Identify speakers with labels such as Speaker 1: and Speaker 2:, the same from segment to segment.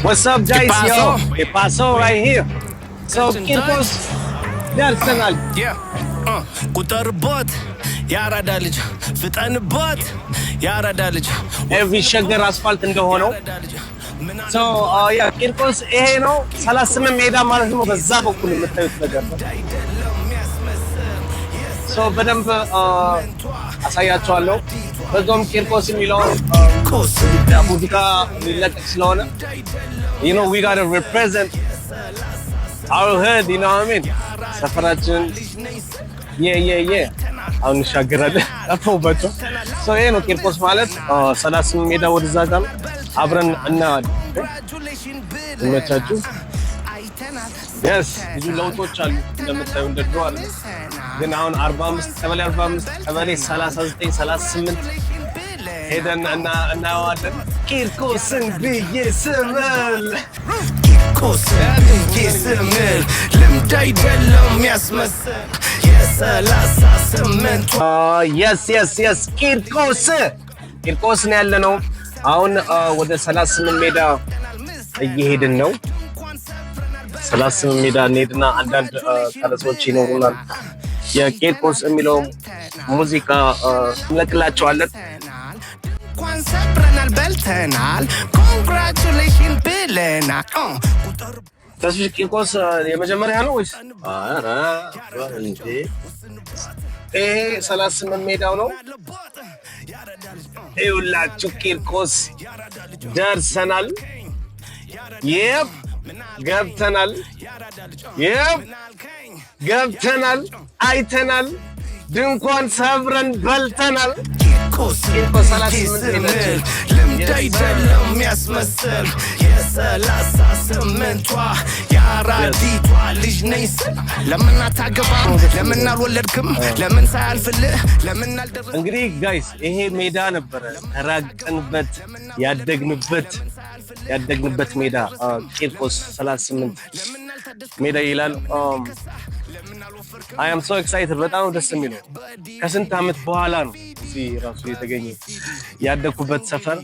Speaker 1: What's up, guys? Yo, ¿qué pasó right here? So, Kirkos ደርሰናል.
Speaker 2: ቁጠርበት ያራዳ ልጅ ፍጠንበት ያራዳ ልጅ
Speaker 1: ኤቭሪ ሸገር አስፋልት እንደሆነው ሶ ያ ቂርቆስ ይሄ ነው 38 ሜዳ ማለት ነው። በዛ በኩል የምታዩት ነገር ነው። ሶ በደንብ አሳያችኋለሁ። በዛውም ቂርቆስ የሚለውን ሙዚቃ ሊለቀቅ ስለሆነ you know we gotta represent our hood, you know what I mean? ሰፈራችን አሁን እንሻገራለን። አፈውባቸው ሶ ይሄ ነው ቂርቆስ ማለት 38 ሜዳ ወደዛ ጋር አብረን እናያለን። ይመቻችሁ። yes ብዙ ለውጦች አሉ እንደምታዩ እንደድሮ አለ። ግን አሁን 45 ቀበሌ 45 ቀበሌ 39 38 ሄደን እናየዋለን። ቂርቆስን ብዬ ስምል ቂርቆስን ብዬ ስምል ልምድ አይደለም ያስመስል የ38 yes ቂርቆስ ነው ያለነው። አሁን ወደ 38 ሜዳ እየሄድን ነው። 38 ሜዳ እንሄድና አንዳንድ ቀለሶች ይኖሩናል። የቂርቆስ የሚለው ሙዚቃ እንለቅላቸዋለን። እንኳን ሰብረናል በልተናል ኮንግራቹሌሽን ብለናል። ተስፋ ቂርቆስ የመጀመሪያ ነው ወይስ? ኧረ እንዴ ይሄ 38 ሜዳው ነው። ይኸውላችሁ ቂርቆስ ደርሰናል። ይep ገብተናል። ገብተናል አይተናል። ድንኳን ሰብረን በልተናል። ቂርቆስ 38 ልምድ አይደለም ያስመስል የ38ቷ የአራዲቷ ልጅ ነኝ ስል ለምን አታገባም? ለምን አልወለድክም? ለምን ሳያልፍልህ? ለምን አልደረስክም? እንግዲህ ጋይስ ይሄ ሜዳ ነበረ ተራቀንበት ያደግንበት ሜዳ ቂርቆስ 38 ሜዳ ይላል። I am so excited። በጣም ደስ የሚለው ከስንት ዓመት በኋላ ነው እዚህ ራሱ የተገኘ ያደኩበት ሰፈር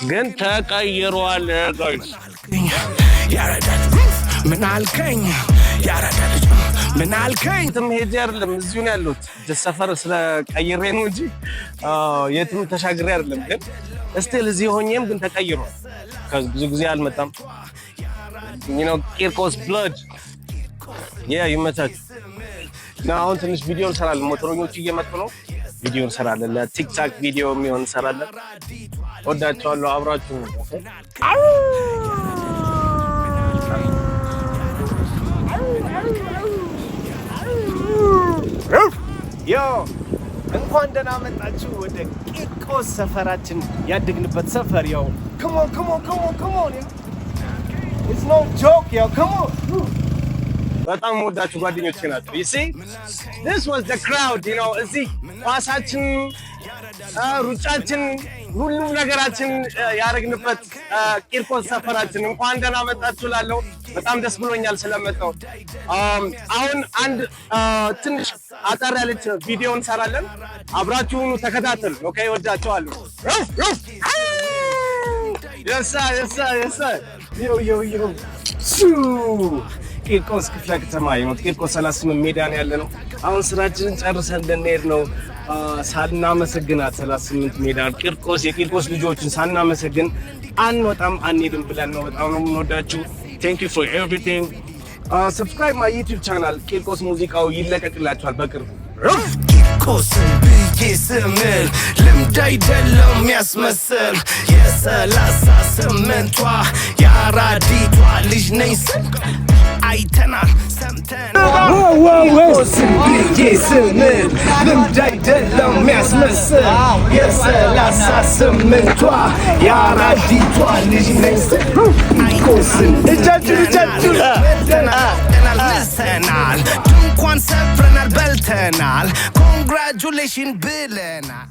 Speaker 1: ግን ተቀይሯል። ጋይስ ምን አልከኝ? ያራዳል ምን አልከኝ? የትም ሄጄ አይደለም እዚሁ ነው ያለሁት። ሰፈር ስለቀይሬ ነው እንጂ የትም ተሻግሬ አይደለም። ግን እስቲል እዚህ ሆኜም ግን ተቀይሯል። ብዙ ጊዜ አልመጣም። you know ቂርቆስ blood ይመቻችሁ። አሁን ትንሽ ቪዲዮ እንሰራለን። ሞተረኞቹ እየመጡ ነው። ቪዲዮ እንሰራለን። ለቲክታክ ቪዲዮ የሚሆን እንሰራለን። ወዳችኋለሁ። አብራችሁ እንኳን ደህና መጣችሁ ወደ ቂርቆስ ሰፈራችን ያደግንበት ሰፈር። ያው come on it's no joke yo come on በጣም ወዳችሁ ጓደኞቼ ናቸው። you see this was the crowd, you know እዚህ ኳሳችን ሩጫችን ሁሉም ነገራችን ያረግንበት ቂርቆስ ሰፈራችን። እንኳን ደህና መጣችሁ ላለው በጣም ደስ ብሎኛል ስለመጣው። አሁን አንድ ትንሽ አጠር ያለች ቪዲዮ እንሰራለን። አብራችሁኑ ተከታተሉ። ኦኬ ወዳችኋለሁ። yes sir yo ቂርቆስ ክፍለ ከተማ ነው። ቂርቆስ 38 ሜዳ ነው ያለነው። አሁን ስራችንን ጨርሰን እንደነሄድ ነው። ሳናመሰግናት 38 ሜዳ ቂርቆስ የቂርቆስ ልጆችን ሳናመሰግን አንወጣም አንሄድም ብለን ነው። በጣም ነው የምንወዳችሁ። thank you for everything. subscribe my YouTube channel። ቂርቆስ ሙዚቃው ይለቀቅላችኋል በቅርቡ። ቂርቆስን ብዬ ስምል ልምድ አይደለም ያስመስል የ38ቷ የአራዲቷ ልጅ ነኝ ስል አይተናል ሰምተናል። ቂርቆስን ብዬ ስምል ልምድ አይደለም ያስመስል የ38ቷ የአራዲቷ ልጅ ነኝ ስል ቂርቆስን እጃችሁ ልሰናል ድንኳን ሰብረናል በልተናል ኮንግራቹሌሽን ብለናል።